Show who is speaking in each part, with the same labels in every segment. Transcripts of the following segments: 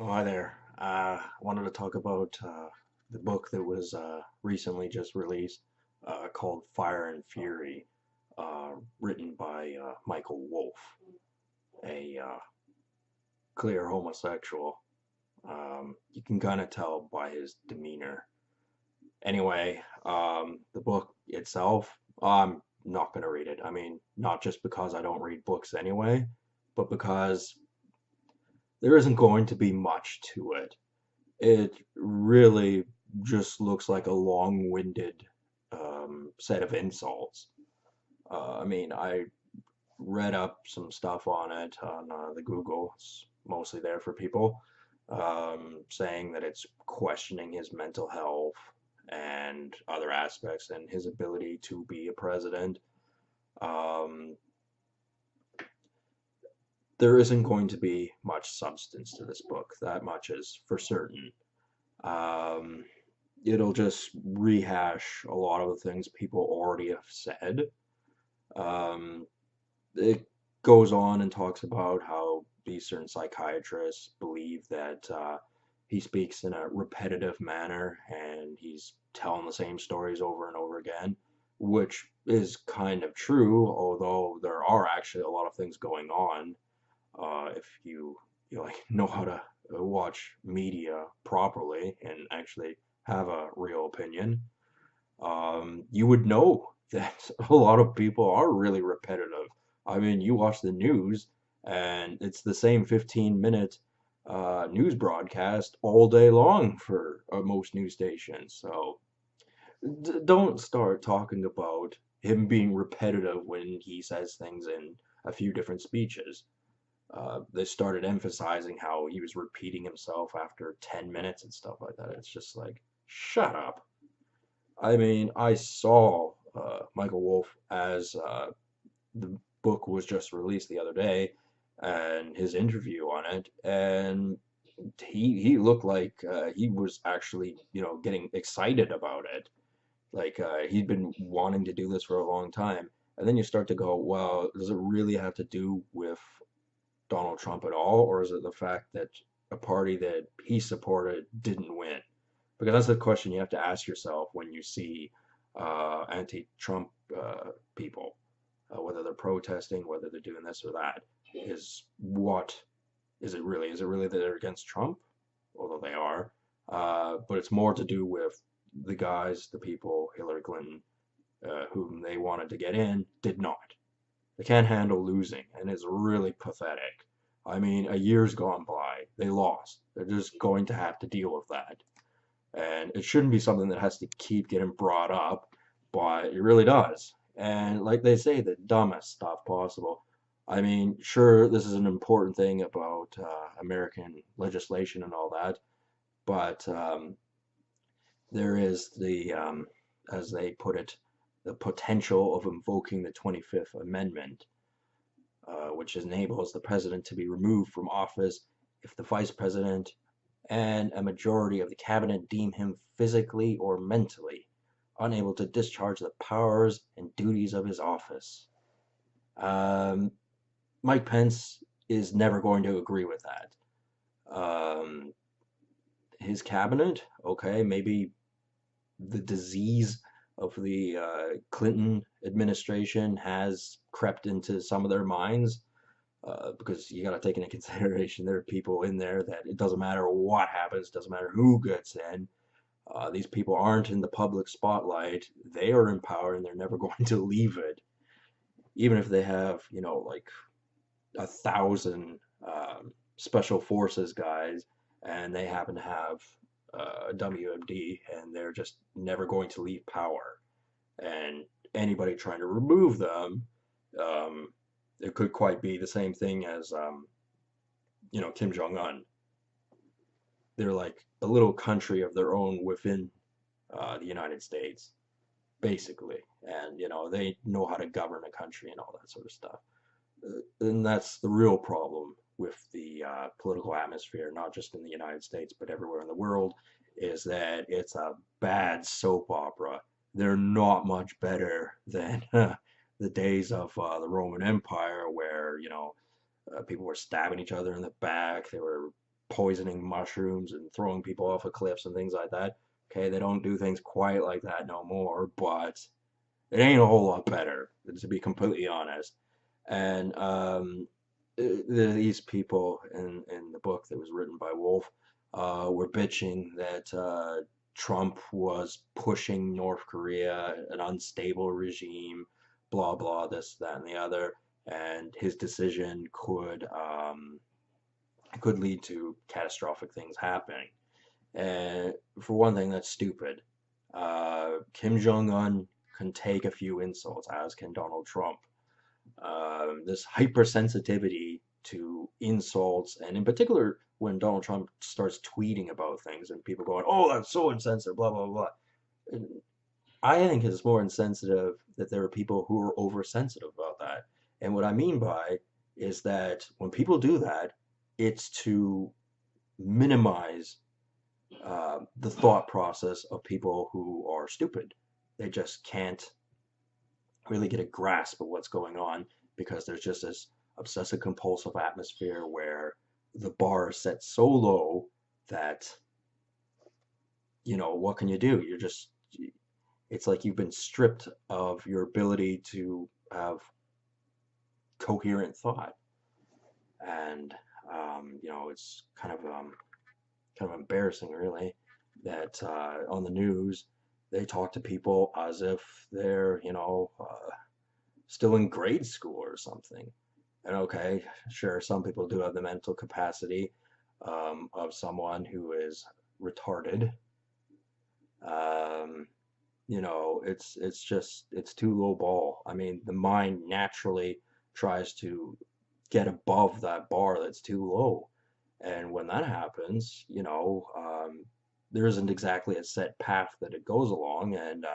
Speaker 1: Oh, hi there. I wanted to talk about the book that was recently just released called Fire and Fury, written by Michael Wolff, a clear homosexual. You can kind of tell by his demeanor. Anyway, the book itself, I'm not going to read it. I mean, not just because I don't read books anyway, but because there isn't going to be much to it. It really just looks like a long-winded set of insults. I mean, I read up some stuff on it on the Google. It's mostly there for people, saying that it's questioning his mental health and other aspects and his ability to be a president. Um, there isn't going to be much substance to this book. That much is for certain. Um, it'll just rehash a lot of the things people already have said. Um, it goes on and talks about how these certain psychiatrists believe that he speaks in a repetitive manner and he's telling the same stories over and over again, which is kind of true, although there are actually a lot of things going on if you like know how to watch media properly and actually have a real opinion. You would know that a lot of people are really repetitive. I mean, you watch the news and it's the same 15-minute news broadcast all day long for most news stations. So don't start talking about him being repetitive when he says things in a few different speeches. They started emphasizing how he was repeating himself after 10 minutes and stuff like that. It's just like, shut up. I mean, I saw Michael Wolff as the book was just released the other day, and his interview on it, and he looked like he was actually getting excited about it. Like he'd been wanting to do this for a long time, and then you start to go, well, does it really have to do with Donald Trump at all, or is it the fact that a party that he supported didn't win? Because that's the question you have to ask yourself when you see anti-Trump people, whether they're protesting, whether they're doing this or that. Is what is it really? Is it really that they're against Trump? Although they are, but it's more to do with the guys, the people, Hillary Clinton, whom they wanted to get in, did not. They can't handle losing, and it's really pathetic. I mean, a year's gone by. They lost. They're just going to have to deal with that. And it shouldn't be something that has to keep getting brought up, but it really does. And like they say, the dumbest stuff possible. I mean, sure, this is an important thing about American legislation and all that, but there is as they put it, the potential of invoking the 25th Amendment, which enables the president to be removed from office if the vice president and a majority of the cabinet deem him physically or mentally unable to discharge the powers and duties of his office. Um, Mike Pence is never going to agree with that. Um, his cabinet, okay, maybe the disease of the Clinton administration has crept into some of their minds because you got to take into consideration there are people in there that it doesn't matter what happens, doesn't matter who gets in. These people aren't in the public spotlight. They are in power and they're never going to leave it, even if they have, like 1,000 special forces guys and they happen to have a WMD and they're just never going to leave power. And anybody trying to remove them, um, it could quite be the same thing as, Kim Jong Un. They're like a little country of their own within the United States, basically. And, they know how to govern a country and all that sort of stuff. And that's the real problem with the political atmosphere, not just in the United States, but everywhere in the world, is that it's a bad soap opera. They're not much better than the days of the Roman Empire, where people were stabbing each other in the back. They were poisoning mushrooms and throwing people off of cliffs and things like that. Okay, they don't do things quite like that no more, but it ain't a whole lot better, to be completely honest. And these people in the book that was written by Wolf were bitching that Trump was pushing North Korea, an unstable regime, blah blah, this, that, and the other, and his decision could lead to catastrophic things happening. And for one thing, that's stupid. Kim Jong Un can take a few insults, as can Donald Trump. This hypersensitivity to insults, and in particular when Donald Trump starts tweeting about things and people going, "Oh, that's so insensitive," blah blah blah. I think it's more insensitive that there are people who are oversensitive about that. And what I mean by is that when people do that, it's to minimize the thought process of people who are stupid. They just can't really get a grasp of what's going on because there's just this obsessive compulsive atmosphere where the bar is set so low that, what can you do? It's like you've been stripped of your ability to have coherent thought. And, it's kind of embarrassing, really, that on the news they talk to people as if they're, still in grade school or something. And okay, sure, some people do have the mental capacity of someone who is retarded. Um, it's too low ball. I mean, the mind naturally tries to get above that bar that's too low. And when that happens, there isn't exactly a set path that it goes along, and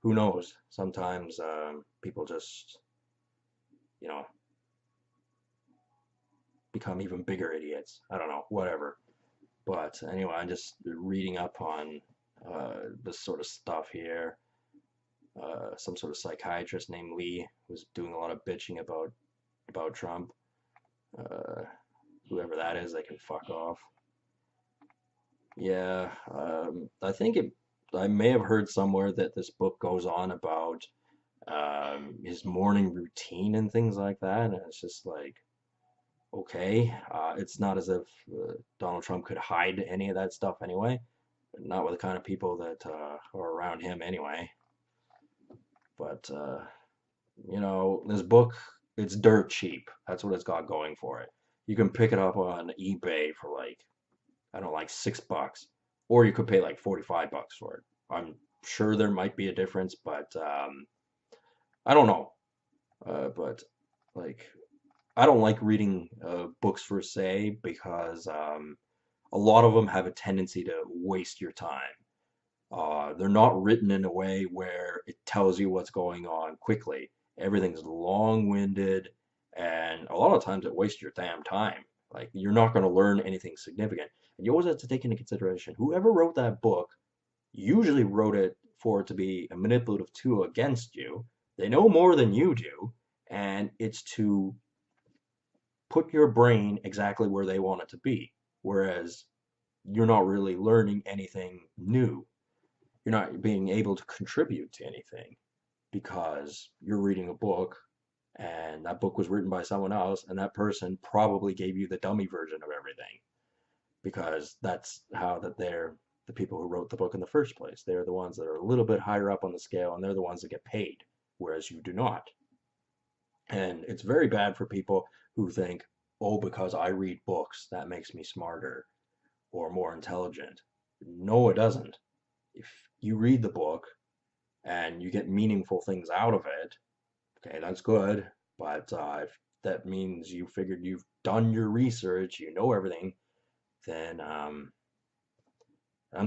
Speaker 1: who knows? Sometimes people just, you know, become even bigger idiots. I don't know, whatever. But anyway, I'm just reading up on this sort of stuff here. Some sort of psychiatrist named Lee was doing a lot of bitching about Trump. Uh, Whoever that is, they can fuck off. Yeah, I think I may have heard somewhere that this book goes on about his morning routine and things like that, and it's just like, okay, it's not as if Donald Trump could hide any of that stuff anyway, not with the kind of people that are around him anyway. But this book, it's dirt cheap. That's what it's got going for it. You can pick it up on eBay for like, I don't know, like $6, or you could pay like $45 for it. I'm sure there might be a difference, but I don't know. But like, I don't like reading books per se because a lot of them have a tendency to waste your time. They're not written in a way where it tells you what's going on quickly. Everything's long-winded, and a lot of times it wastes your damn time. Like, you're not going to learn anything significant. And you always have to take into consideration whoever wrote that book usually wrote it for it to be a manipulative tool against you. They know more than you do, and it's to put your brain exactly where they want it to be. Whereas you're not really learning anything new. You're not being able to contribute to anything because you're reading a book and that book was written by someone else and that person probably gave you the dummy version of everything because that's how that they're the people who wrote the book in the first place. They're the ones that are a little bit higher up on the scale and they're the ones that get paid, whereas you do not. And it's very bad for people who think, oh, because I read books, that makes me smarter or more intelligent. No, it doesn't. If you read the book and you get meaningful things out of it, okay, that's good. But if that means you figured you've done your research, you know everything, then I'm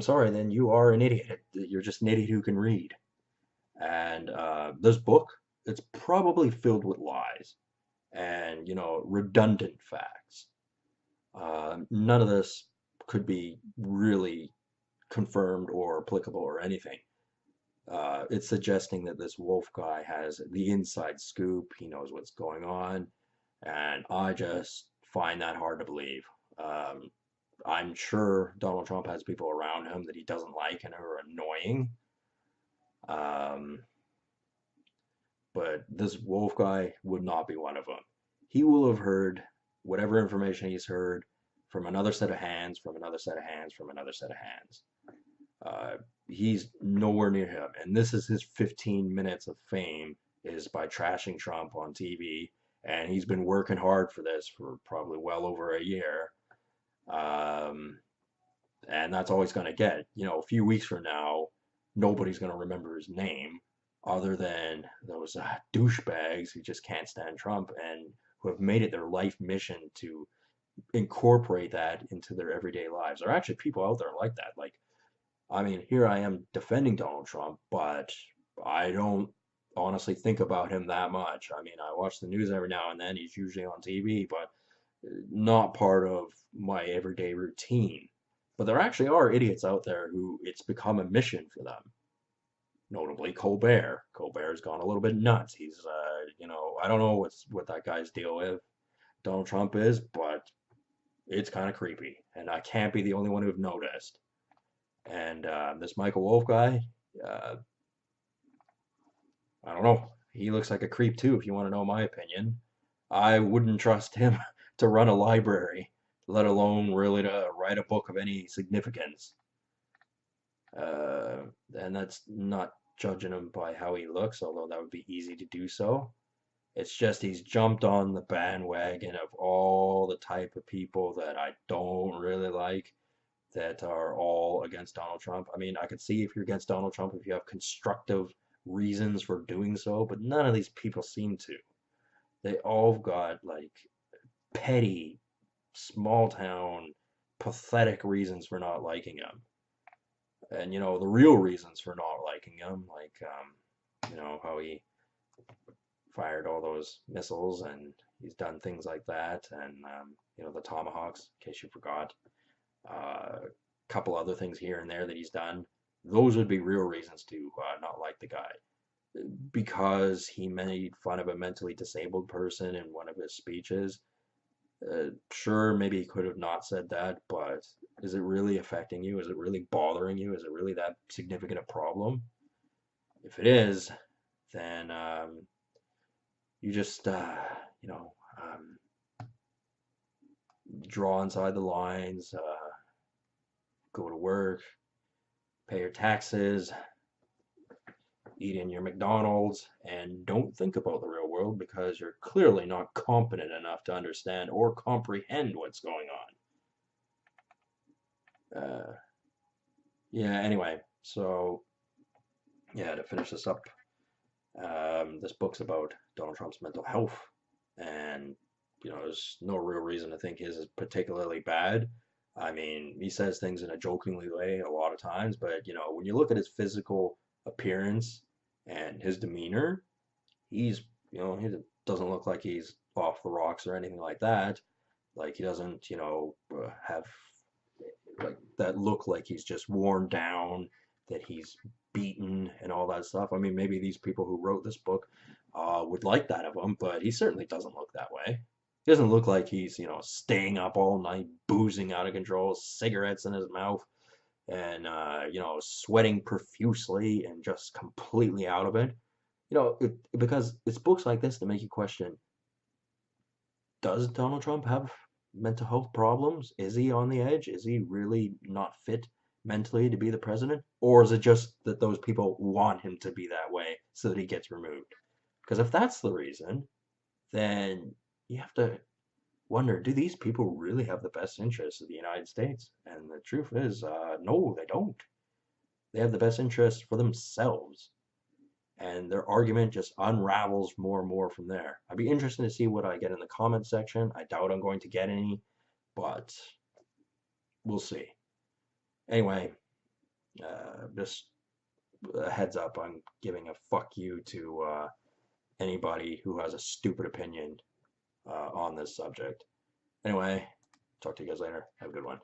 Speaker 1: sorry, then you are an idiot. You're just an idiot who can read. And this book, it's probably filled with lies and, redundant facts. None of this could be really confirmed or applicable or anything. It's suggesting that this Wolf guy has the inside scoop. He knows what's going on, and I just find that hard to believe. Um, I'm sure Donald Trump has people around him that he doesn't like and are annoying. Um, but this Wolf guy would not be one of them. He will have heard whatever information he's heard from another set of hands, from another set of hands, from another set of hands. Uh, he's nowhere near him, and this is his 15 minutes of fame is by trashing Trump on TV, and he's been working hard for this for probably well over a year. Um, and that's all he's going to get. You know, a few weeks from now, nobody's going to remember his name other than those douchebags who just can't stand Trump and who have made it their life mission to incorporate that into their everyday lives. There are actually people out there like that. Like, I mean, here I am defending Donald Trump, but I don't honestly think about him that much. I mean, I watch the news every now and then. He's usually on TV, but not part of my everyday routine. But there actually are idiots out there who it's become a mission for them. Notably Colbert. Colbert's gone a little bit nuts. He's, I don't know what that guy's deal with Donald Trump is, but it's kind of creepy, and I can't be the only one who've noticed. And this Michael Wolff guy, uh, I don't know. He looks like a creep too, if you want to know my opinion. I wouldn't trust him to run a library, let alone really to write a book of any significance. And that's not judging him by how he looks, although that would be easy to do so. It's just he's jumped on the bandwagon of all the type of people that I don't really like that are all against Donald Trump. I mean, I could see if you're against Donald Trump if you have constructive reasons for doing so, but none of these people seem to. They all got like petty, small town, pathetic reasons for not liking him. And the real reasons for not liking him, like how he fired all those missiles and he's done things like that, and the Tomahawks, in case you forgot, a couple other things here and there that he's done. Those would be real reasons to not like the guy because he made fun of a mentally disabled person in one of his speeches. Sure, maybe he could have not said that, but is it really affecting you? Is it really bothering you? Is it really that significant a problem? If it is, then you just, draw inside the lines, go to work, pay your taxes, eat in your McDonald's, and don't think about the real world because you're clearly not competent enough to understand or comprehend what's going on. Yeah, anyway, so yeah, to finish this up, this book's about Donald Trump's mental health, and there's no real reason to think his is particularly bad. I mean, he says things in a jokingly way a lot of times, but when you look at his physical appearance and his demeanor, he's, he doesn't look like he's off the rocks or anything like that. Like he doesn't, have like that look like he's just worn down, that he's beaten and all that stuff. I mean, maybe these people who wrote this book would like that of him, but he certainly doesn't look that way. He doesn't look like he's, staying up all night, boozing out of control, cigarettes in his mouth, and, sweating profusely and just completely out of it. Because it's books like this that make you question, does Donald Trump have mental health problems? Is he on the edge? Is he really not fit mentally to be the president? Or is it just that those people want him to be that way so that he gets removed? Because if that's the reason, then you have to wonder, do these people really have the best interests of the United States? And the truth is, no, they don't. They have the best interests for themselves. And their argument just unravels more and more from there. I'd be interested to see what I get in the comment section. I doubt I'm going to get any, but we'll see. Anyway, just a heads up, I'm giving a fuck you to anybody who has a stupid opinion on this subject. Anyway, talk to you guys later. Have a good one.